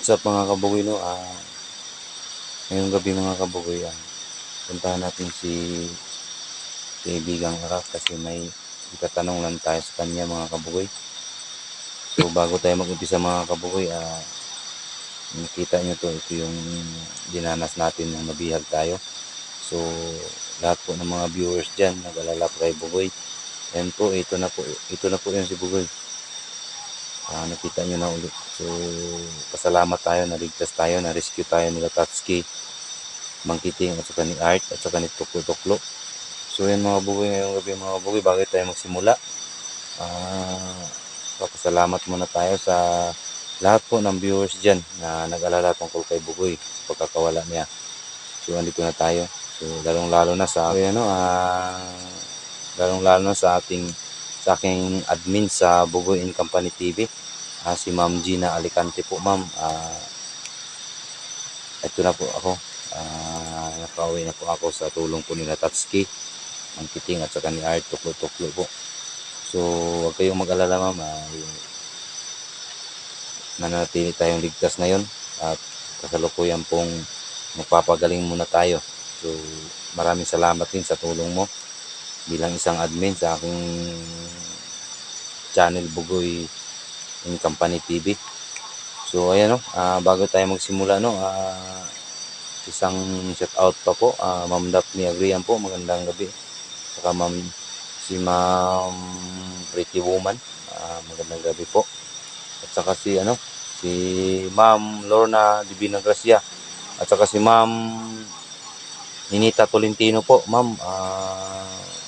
What's up mga kabugoy, no? Ngayong gabi mga kabugoy, puntahan natin si kaibigang Arak kasi may itatanong lang tayo sa kanya mga kabugoy. So bago tayo mag-umpisa mga kabugoy, nakita nyo to, ito yung dinanas natin na nabihag tayo. So lahat po ng mga viewers dyan, nag-alala po kay Bugoy. Yan po, ito na po yun si Bugoy. Nakita nyo na ulit. So pasalamat tayo, naligtas tayo, na-rescue tayo nila Tatsuki, Mangkiting at saka ni Art at saka ni Tuklo. So yan mga Bugoy, ngayong gabi mga Bugoy, bago tayo magsimula, papasalamat muna tayo sa lahat po ng viewers dyan na nag-alala tungkol kay Bugoy, pagkakawala niya. So andito na tayo. So lalong-lalo na sa sa aking admin sa Bugoy and Company TV, si Ma'am Gina Alicante po, ma'am. Ito na po ako. Nakauwi na po ako sa tulong po nila Tatsuki, Mangkiting at saka ni Art, Tuklo po. So huwag kayong mag-alala, ma'am. Mananatili tayong ligtas ngayon at kasalukuyan pong magpapagaling muna tayo. So maraming salamat din sa tulong mo bilang isang admin sa aking channel Bugoy and Company TV. So ayan, bago tayo magsimula, isang shout out pa po, Ma'am Daphne Agrian po, magandang gabi. Saka si Ma'am Pretty Woman, magandang gabi po. At saka si Ma'am Lorna Divina Gracia, at saka si Ma'am Ninita Tolentino po, ma'am.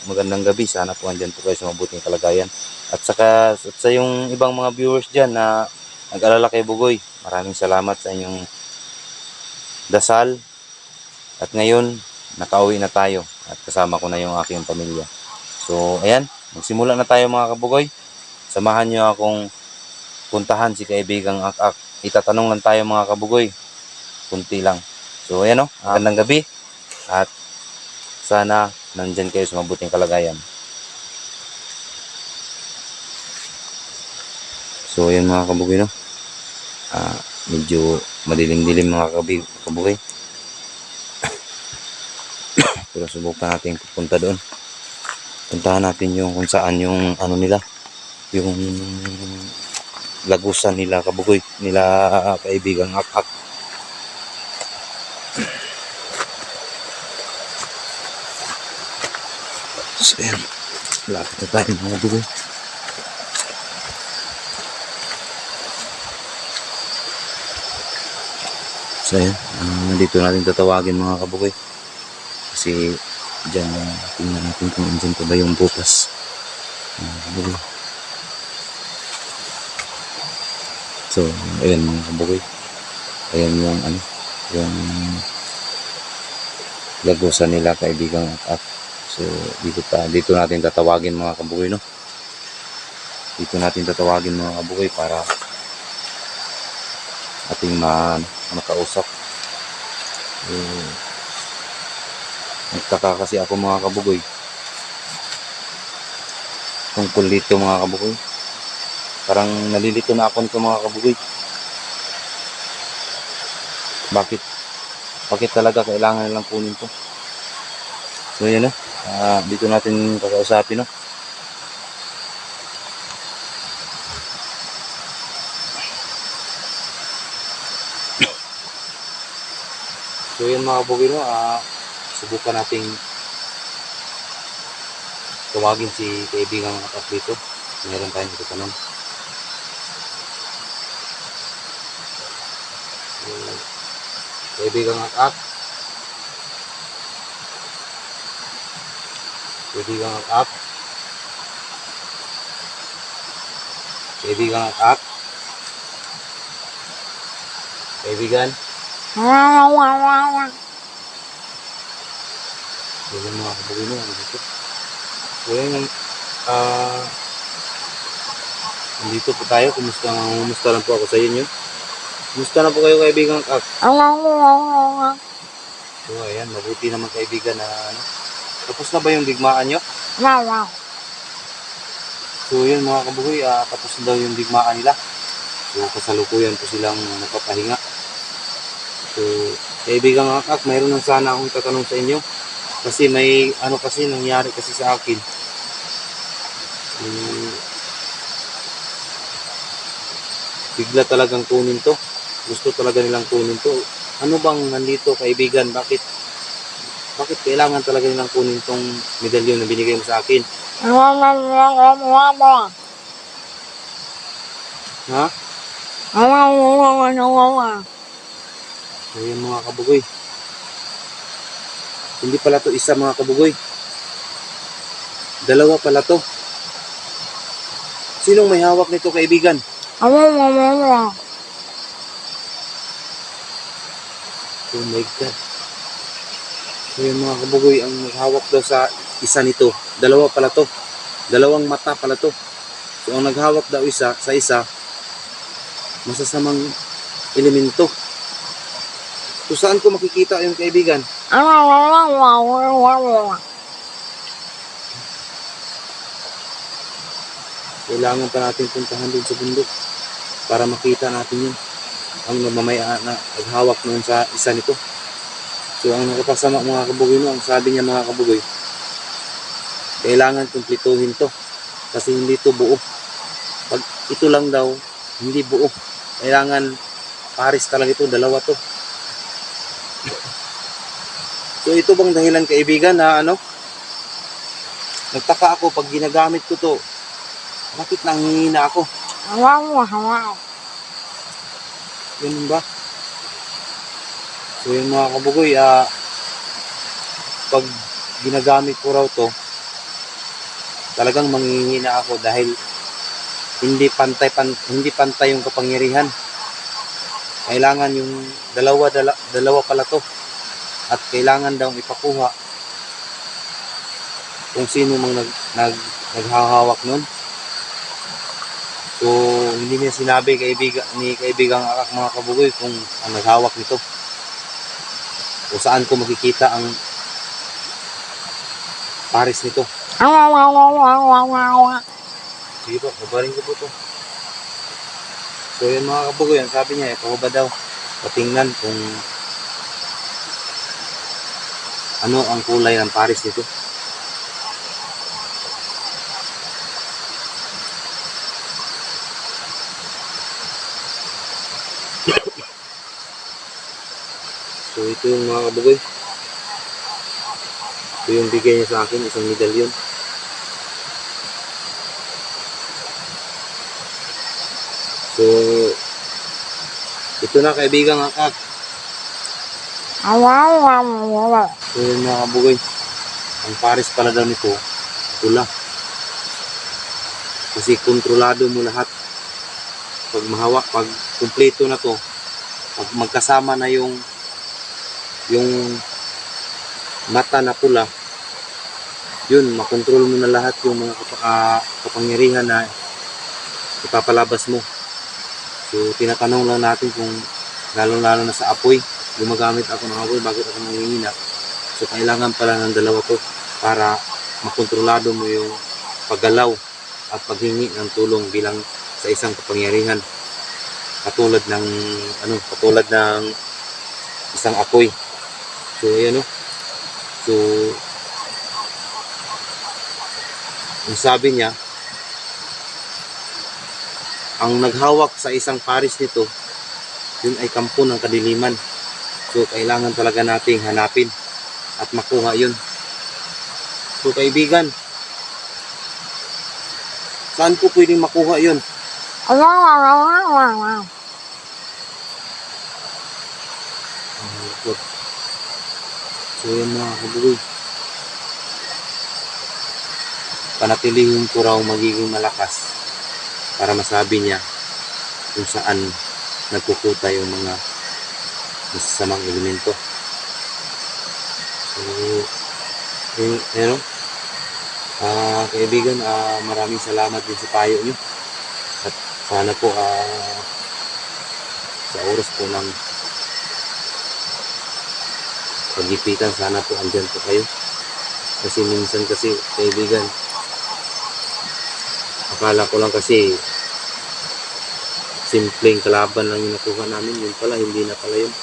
Magandang gabi, sana po andyan po kayo sa mabuting kalagayan. At saka sa yung ibang mga viewers dyan na nag-alala kay Bugoy, maraming salamat sa inyong dasal. At ngayon, nakauwi na tayo at kasama ko na yung aking pamilya. So ayan, magsimula na tayo mga kabugoy. Samahan nyo akong puntahan si kaibigang Akak. Itatanong lang tayo mga kabugoy, kunti lang. So ayan, magandang gabi at sana nandyan kayo sa mabuting kalagayan. So ayan mga kabugoy, medyo madilim-dilim mga kabugoy. Pero subukan natin pupunta doon. Puntahan natin yung kung saan yung nila, yung lagusan nila kabugoy, nila kaibigang Akak. So ayan, lapit na tayo mga kabugoy. So ayan, dito natin tatawagin mga kabugoy. Kasi dyan, tingnan natin kung andyan pa ba yung butas. So ayan mga kabugoy, ayan yung lagusan nila kaibigang Akak. So dito natin tatawagin mga kabugoy, dito natin tatawagin mga kabugoy para ating makausap. Nagtaka kasi ako mga kabugoy tungkol dito mga kabugoy. Parang nalilito na ako nito mga kabugoy. Bakit talaga kailangan nilang kunin to? So yan, dito natin kakausapin, So yan mga kabugoy, subukan nating tawagin si kaibigang Akak dito. Meron tayong itatanong. Kaibigang Akak. Kaibigang Akak. Kaibigang Akak. Kaibigan. Yan mga kabugoy, dito. So yan, nandito po tayo. Kumusta lang po ako sa inyo. Kumusta na po kayo kaibigang Akak? So ayan, mabuti naman kaibigan na tapos na ba yung digmaan nyo? So yun mga kabugoy, tapos na daw yung digmaan nila. So kasalukuyan po silang nagpapahinga. So, kaibigang akak, mayroon lang sana akong tatanong sa inyo. Kasi may ano kasi nangyari kasi sa akin. So, bigla talagang kunin to. Gusto talaga nilang kunin to. Ano bang nandito kaibigan? Bakit kailangan talaga nilang kunin tong medalyon na binigay mo sa akin? Ha? Ayan mga kabugoy. Hindi pala to isa mga kabugoy. Dalawa pala to. Sinong may hawak nito kaibigan? Oh my God. So yung mga kabugoy ang naghawak daw sa isa nito. Dalawa pala to. Dalawang mata pala to. So ang naghawak daw isa sa isa, masasamang elemento. So saan ko makikita yung kaibigan? Kailangan pa natin puntahan doon sa bundok para makita natin yun. Ang namamaya na naghawak noon sa isa nito. So ang nakapasama mga kabugoy no, ang sabi niya mga kabugoy, kailangan kumplituhin to kasi hindi to buo. Pag ito lang daw, hindi buo. Kailangan pares talaga ito, dalawa to. So ito bang dahilan kaibigan na ano? Nagtaka ako pag ginagamit ko to. Bakit nanghihina ako? Ganun ba? So yung mga kabugoy, pag ginagamit ko raw to, talagang manghihina ako dahil hindi pantay yung kapangyarihan. Kailangan yung dalawa pala to. At kailangan daw ipakuha kung sino mang naghahawak nun. So, hindi niya sinabi ni kaibigang akak mga kabugoy kung ang naghawak nito. O saan ko makikita ang pares nito. Sige po, babaring ko po to. So, yun mga kabugoy, ang sabi niya, ipahubad daw. Patingnan kung ano ang kulay ng pares nito. So ito yung mga kabugoy. Ito yung bigay niya sa akin, isang medalyon. So ito na kaibigan akak. So yun mga kabugoy. Ang pares pala daw nito, pula. Kasi kontrolado mo lahat. Pag mahawak, pag kumpleto na to, pag magkasama na yung mata na pula, yun, makontrol mo na lahat yung mga kapangyarihan na ipapalabas mo. So, tinatanong lang natin kung lalo-lalo na sa apoy, gumagamit ako ng apoy, bakit ako nanghihina? So, kailangan pala ng dalawa to para makontrolado mo yung paggalaw at paghingi ng tulong bilang sa isang kapangyarihan. Katulad ng isang apoy. So, ayan o. So, ang sabi niya, ang naghawak sa isang pares nito, yun ay kampo ng kadiliman. So, kailangan talaga nating hanapin at makuha yun. So, kaibigan, saan ko pwedeng makuha yun? So yun mga kabugoy, panatilihin ko raw magiging malakas para masabi niya kung saan nagkukuta yung mga masasamang elemento. So yun, kaibigan, maraming salamat din sa payo nyo at sana po sa oras po ng pagipitan, sana po andyan po kayo. Kasi minsan kasi kaibigan, akala ko lang kasi simpleng kalaban lang yung nakuha namin, yun pala hindi na pala yun.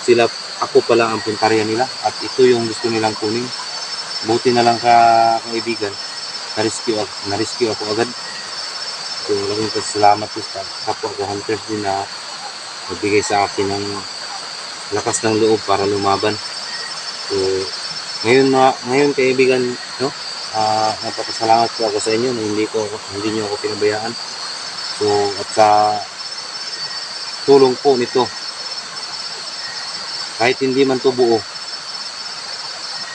sila, ako pala ang puntarya nila at ito yung gusto nilang kunin. Buti na lang kaibigan, na-rescue ako agad. So maraming salamat po sa kapwa ko hunters din na nagbigay sa akin ng lakas ng loob para lumaban. So ngayon kaibigan, no? Nagpapasalamat po ako sa inyo na hindi niyo ako pinabayaan. So at sa tulong po nito, kahit hindi man to buo,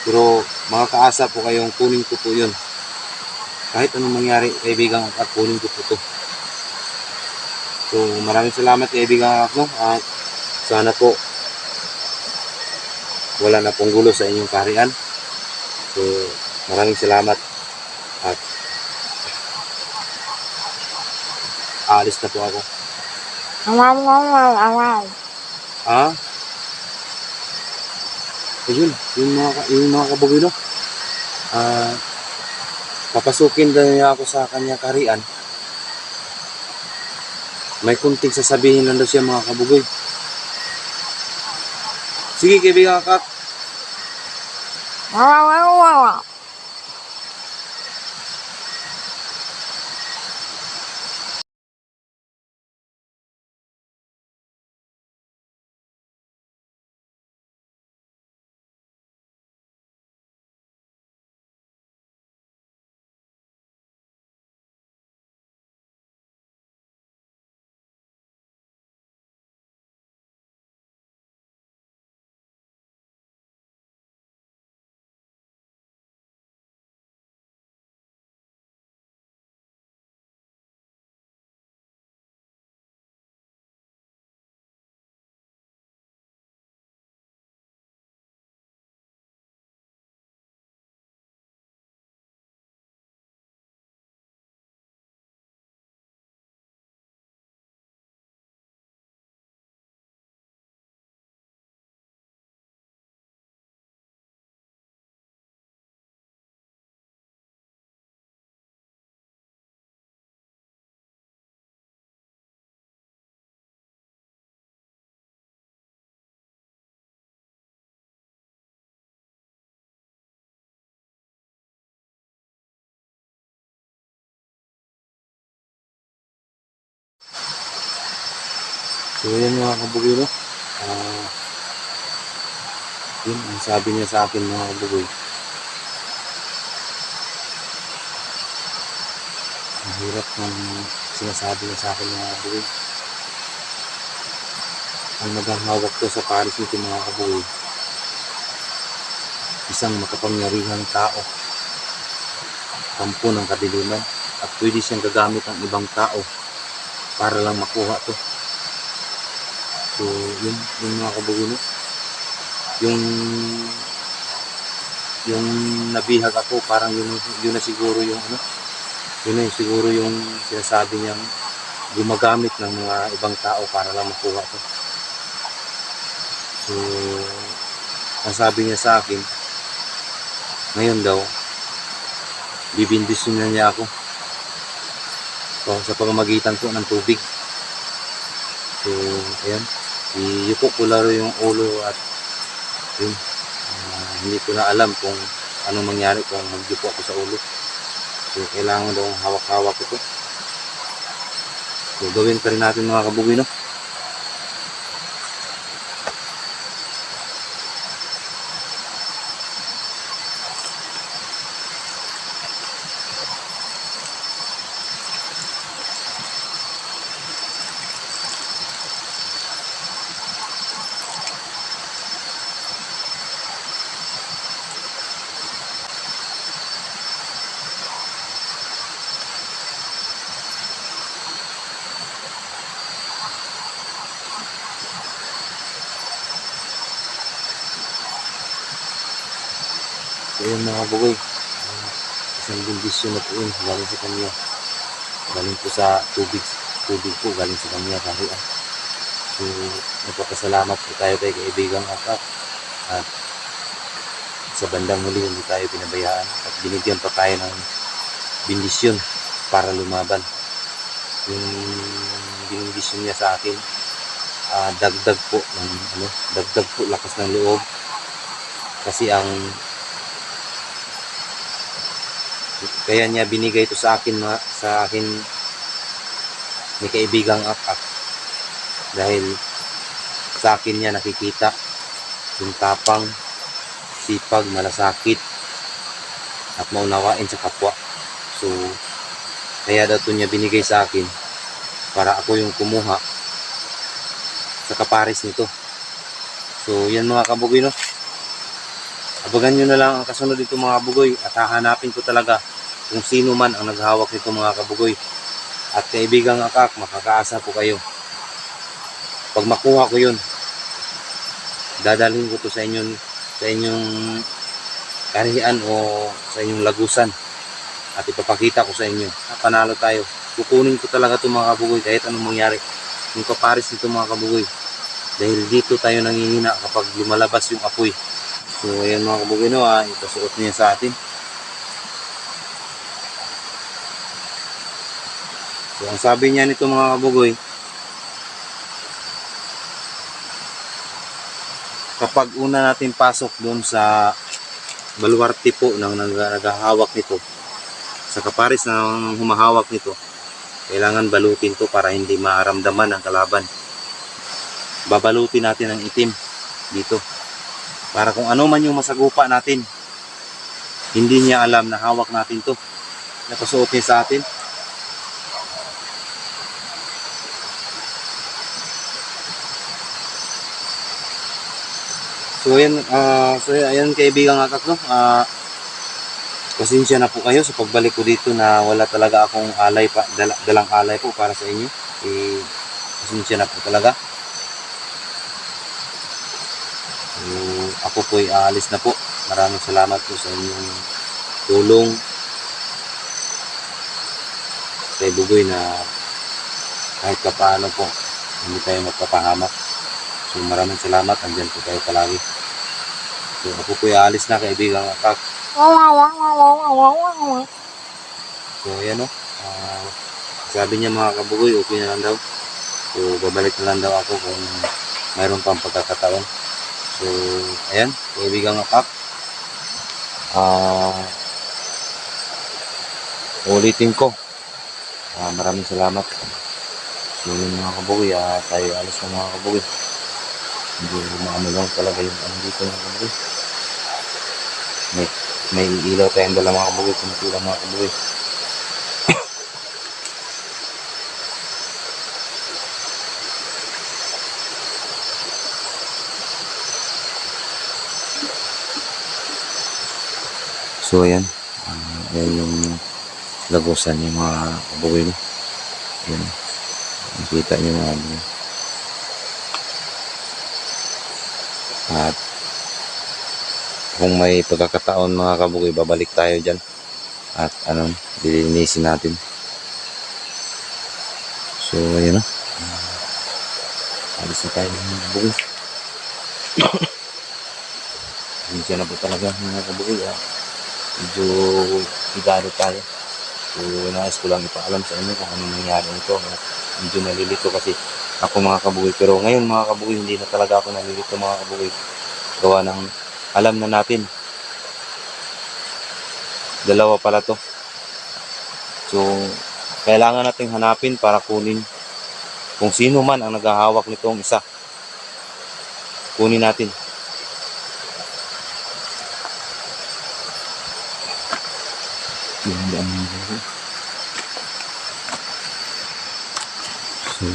pero makakaasa po kayong kunin ko po yun. Kahit anong mangyari kaibigan, at kunin ko po to. So maraming salamat kaibigan ako, at sana po wala na pong gulo sa inyong kaharian. So maraming salamat at aalis na po ako. Ayun, yung mga kabagoy, no? Papasukin daw niya ako sa kanya kaharian. May kunting sasabihin lang daw siya mga kabagoy. Sige kaibigan Kak. So yan mga kabagoy, no? Yun ang sabi niya sa akin mga kabagoy. Ang hirap ng sinasabi niya sa akin mga kabagoy. Ang naghahawak to sa Paris nito mga kabagoy, isang makapangyarihang tao, kampo ng kadiliman, at pwede siyang gagamit ang ibang tao para lang makuha to. So yun mga kabagoy, no? Yung nabihag ako, parang yun na siguro yung yun na siguro yung sinasabi niyang gumagamit ng mga ibang tao para lang makuha to. So ang sabi niya sa akin, ngayon daw bibindisyon na niya ako sa pamamagitan ko ng tubig. So ayan, iyuko ko laro yung ulo at yun, hindi ko na alam kung anong mangyari kung magyuko ako sa ulo. So kailangan daw hawak-hawak ito. So gawin pa rin natin mga kabagoy, no? So yun mga kabagoy, isang bindisyon na po yun galing sa kanya, galing po sa tubig po galing sa kanya kaharian. So nagpapasalamat po tayo kay kaibigang Akak, at sa bandang huli hindi tayo pinabayaan at binigyan pa tayo ng bindisyon para lumaban. Yung binindisyon niya sa akin dagdag po ng dagdag po lakas ng loob kasi kaya niya binigay ito sa akin ni kaibigang Akak dahil sa akin niya nakikita yung tapang, sipag, malasakit at maunawain sa kapwa. So kaya daw niya binigay sa akin para ako yung kumuha sa kapares nito. So yan mga kabugoy, no? Abangan nyo na lang ang kasunod dito mga kabugoy at hahanapin ko talaga kung sino man ang naghawak nito mga kabugoy. At kaibigang Akak, makakaasa po kayo. Pag makuha ko yun, dadalhin ko to sa inyong karihan o sa inyong lagusan at ipapakita ko sa inyo. Panalo tayo. Kukunin ko talaga ito mga kabugoy kahit anong mangyari. Yung kapares nito mga kabugoy. Dahil dito tayo nangihina kapag lumalabas yung apoy. So ayan mga kabugoy, no, ipasuot niya sa atin. So ang sabi niya nito mga kabugoy, kapag una natin pasok doon sa baluarte po ng naghahawak nito, sa kapares na humahawak nito, kailangan balutin to para hindi maramdaman ang kalaban. Babalutin natin ang itim dito para kung ano man yung masagupa natin, hindi niya alam na hawak natin to, napasuot niya sa atin. So ayan kaibigang Akak, no? Pasensya na po kayo sa pagbalik ko dito na wala talaga akong alay pa, dalang alay po para sa inyo. Pasensya na po talaga. So, ako po ay aalis na po. Maraming salamat po sa inyong tulong kay Bugoy na kahit paano po hindi tayo magpapahamak. So maraming salamat. Andyan po tayo palagi. So ako po ay aalis na kaibigang Akak. So ayan, no. Sabi niya mga kabugoy, okay na lang daw. So babalik na lang daw ako kung mayroon pang pagkakataon. So ayan, kaibigang Akak. Ulitin ko. Maraming salamat. So yun mga kabugoy, tayo alis na mga kabugoy. Hindi maano lang talaga yung dito mga kabugoy. May ilaw tayong dala mga kabugoy, kumutula mga kabugoy. So ayan, ayan yung lagusan yung mga kabugoy, no? Ayan, nakita nyo mga kabugoy. At kung may pagkakataon mga kabugoy, babalik tayo dyan at dilinisin natin. So ayan, no? Alis na tayo mga kabugoy. Hindi na po talaga mga kabugoy, medyo higado tayo. So nais ko lang ipaalam sa inyo kung ano nangyari nito. Medyo nalilito kasi ako mga kabugoy, pero ngayon mga kabugoy hindi na talaga ako nalilito mga kabugoy. Gawa ng alam na natin, dalawa pala to. So kailangan nating hanapin para kunin kung sino man ang naghahawak nitong isa. Kunin natin. So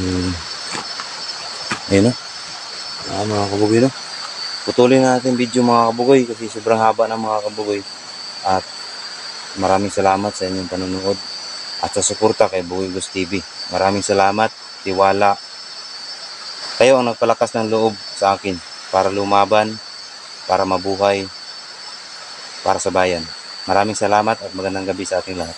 ayun, no? Mga kabugoy, no? Putulin na natin video mga kabugoy kasi sobrang haba ng mga kabugoy. At maraming salamat sa inyong panonood at sa suporta kay Bugoy Gus TV. Maraming salamat, tiwala. Kayo ang nagpalakas ng loob sa akin para lumaban, para mabuhay, para sa bayan. Maraming salamat at magandang gabi sa ating lahat.